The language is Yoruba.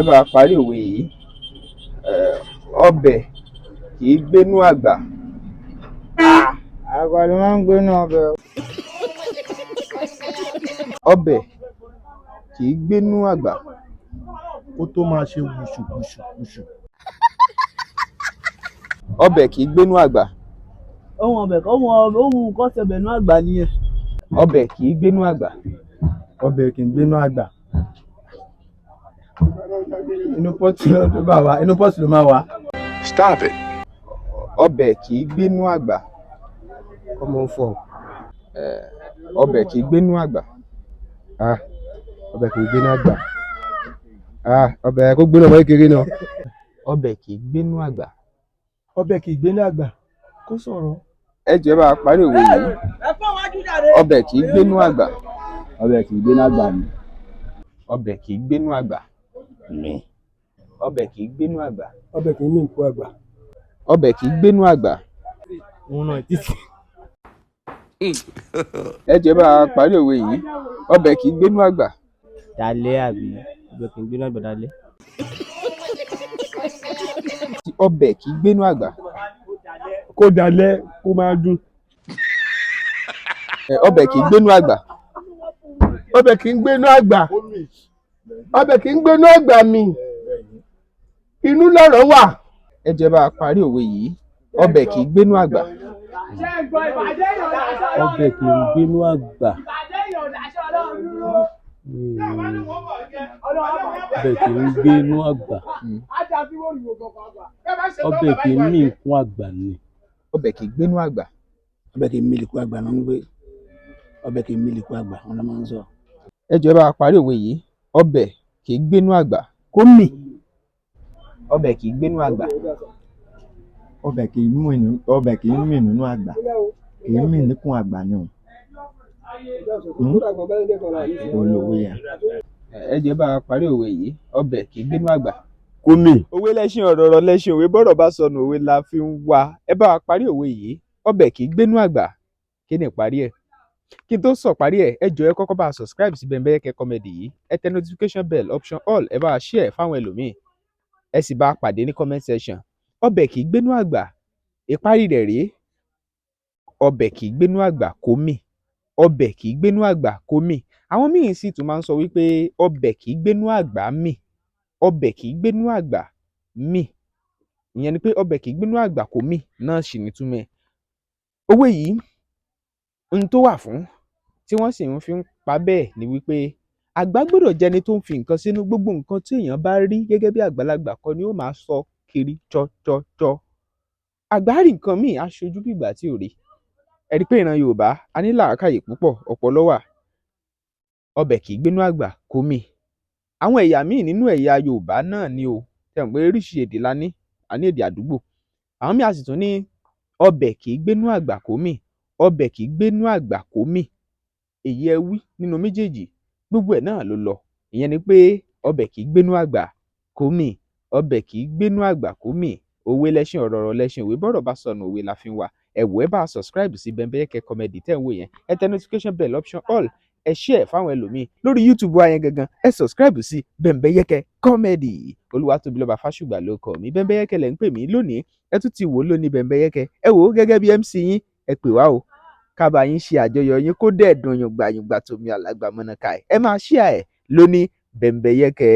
ẹ bá parí òwe yìí. Ọbẹ̀ kì í gbénú àgbà. Àgbà ló máa ń gbénú ọbẹ̀. Ọbẹ̀ kì í gbénú àgbà. Kó tó máa ṣe wùṣù. Ọbẹ̀ kì í gbénú àgbà. Ohun ọbẹ̀ ohun nǹkan ṣẹbẹ̀ nú àgbà nìyẹn. Ọbẹ̀ kì í gbénú àgbà. Ọbẹ̀ kì í gbénú àgbà. Inú pọ́ọ̀tì ló máa wà. Stop it. Ọbẹ̀ kì í gbénú àgbà. Common form. Ọbẹ̀ kì í gbénú àgbà. Ọbẹ̀ kì í gbénú àgbà. Ọbẹ̀ kó gbénú ọmọ kékeré náà. Ọbẹ̀ kì í gbénú àgbà. Ọbẹ̀ kì í gbénú àgbà. Kó sọ̀rọ̀. Ẹ jẹ́ bá parí òwe yìí. Ọbẹ̀ kì í gbénú àgbà. Ọbẹ̀ kì í gbénú àgbà mi. Ọbẹ̀ kì í gbénú àgbà. Ọbẹ̀ kì í gbénú àgbà. Ọbẹ̀ kì í mí nǹkó àgbà. Ọbẹ̀ kì í gbénú àgbà. Òun náà títí. Ẹ jẹ́ bá parí òwe yìí. Ọbẹ̀ kì í gbénú àgbà. Dalẹ́ àbí ọbẹ̀ kì í gbénú àgbà dalẹ́. Ọbẹ̀ kì í gbénú àgbà. Kó dalẹ́ kó máa dùn. Ọbẹ̀ kì í gbénú àgbà. Ọbẹ̀ kì í gbénú àgbà. Ọbẹ̀ kì í gbénú àgbà mi. Inú lọ̀rọ̀ wà. Ẹ jẹ́ bá parí òwe yìí. Ọbẹ̀ kì í gbénú àgbà. Ọbẹ̀ kì í gbénú àgbà. Ọbẹ̀ kì í gbénú àgbà. Ọbẹ̀ kì í mí nǹkún àgbà ni. Ọbẹ̀ kì í gbénú àgbà. Ọbẹ̀ kì í mí nǹkún àgbà ló ń gbé. Ọbẹ̀ kì í mí nǹkún àgbà wọn ló máa ń sọ. Ẹ jẹ́ bá parí òwe yìí. Ọbẹ̀ kì í gbénú àgbà. Kó mì. Ọbẹ̀ kì í gbénú àgbà. Ọbẹ̀ kì í mì nínú àgbà. Kì í mì níkùn àgbà ni o. Olówó yẹn. Ẹ jẹ́ bá parí òwe yìí. Ọbẹ̀ kì í gbénú àgbà. Kó mì. Òwe lẹ́ṣin ọ̀rọ̀ lẹ́ṣin òwe bọ́rọ̀ bá sọnù òwe la fi ń wá. Ẹ bá parí òwe yìí. Ọbẹ̀ kì í gbénú àgbà. Kí ni ìparí ẹ̀? Kí n tó sọ parí ẹ̀, ẹ jọ̀ọ́ ẹ kọ́kọ́ bá subscribe sí Bembeyeke comedy yìí. Ẹ tẹ notification bell option all. Ẹ bá share fáwọn ẹlòmíì. Ẹ sì bá pàdé ní comment section. Ọbẹ̀ kì í gbénú àgbà. Ìparí rẹ̀ rèé. Ọbẹ̀ kì í gbénú àgbà kó mì. Ọbẹ̀ kì í gbénú àgbà kó mì. Àwọn míì sì tún máa ń sọ wípé ọbẹ̀ kì í gbénú àgbà mì. Ọbẹ̀ kì í gbénú àgbà mì. Ìyẹn ni pé ọbẹ̀ kì í gbénú àgbà kó mì náà sì ní túmọ̀ ẹ̀. Òwe yìí ohun tó wà fún tí wọ́n sì ń fi ń pa bẹ́ẹ̀ ni wípé àgbà gbọ́dọ̀ jẹni tó ń fi nǹkan sínú. Gbogbo nǹkan tí èèyàn bá rí gẹ́gẹ́ bí àgbàlagbà kọ́ ni ó máa sọ kiri chọ́. Àgbà rí nǹkan míì aṣojú bí ìgbà tí ò rí. Ẹ rí pé ìran Yorùbá a ní làákàyè púpọ̀ ọpọlọ wà. Ọbẹ̀ kì í gbénú àgbà kó mì. Àwọn ẹ̀yà míì nínú ẹ̀yà Yorùbá náà ni o. Tẹ̀ mọ̀ pé oríṣi èdè la ní. A ní èdè àdúgbò. Àwọn míì a sì tún ní ọbẹ̀ kì í gbénú àgbà kó mì. Ọbẹ̀ kì í gbénú àgbà kó mì. Èyí ẹ wí nínú méjèèjì. Gbogbo ẹ̀ náà ló lọ. Ìyẹn ni pé ọbẹ̀ kì í gbénú àgbà kó mì. Ọbẹ̀ kì í gbénú àgbà kó mì. Òwe lẹ́ṣin ọ̀rọ̀ lẹ́ṣin òwe bọ́rọ̀ bá sọnù òwe la fi ń wá. Ẹ wò ẹ bá subscribe sí Bembeyeke comedy tẹ́ ń wò yẹn. Ẹ tẹ notification bell option all. Ẹ share fáwọn ẹlòmíì. Lórí YouTube wa yẹn gangan. Ẹ subscribe sí Bembeyeke comedy. Olúwatóbilọ́ba Fásùgbà ló kọ mí. Bembeyeke lẹ́ ń pè mí lónìí. Ẹ tún ti wò ó lónìí Bembeyeke. Ẹ wò ó gẹ́gẹ́ bí MC yín. Ẹ pè wá o. Ká bá yín ṣe àjọyọ̀ yín kó dẹ̀ dùn yùngbà tómi alàgbà mọ́nà ká ẹ̀. Ẹ máa share ẹ̀ lónìí Bembeyeke.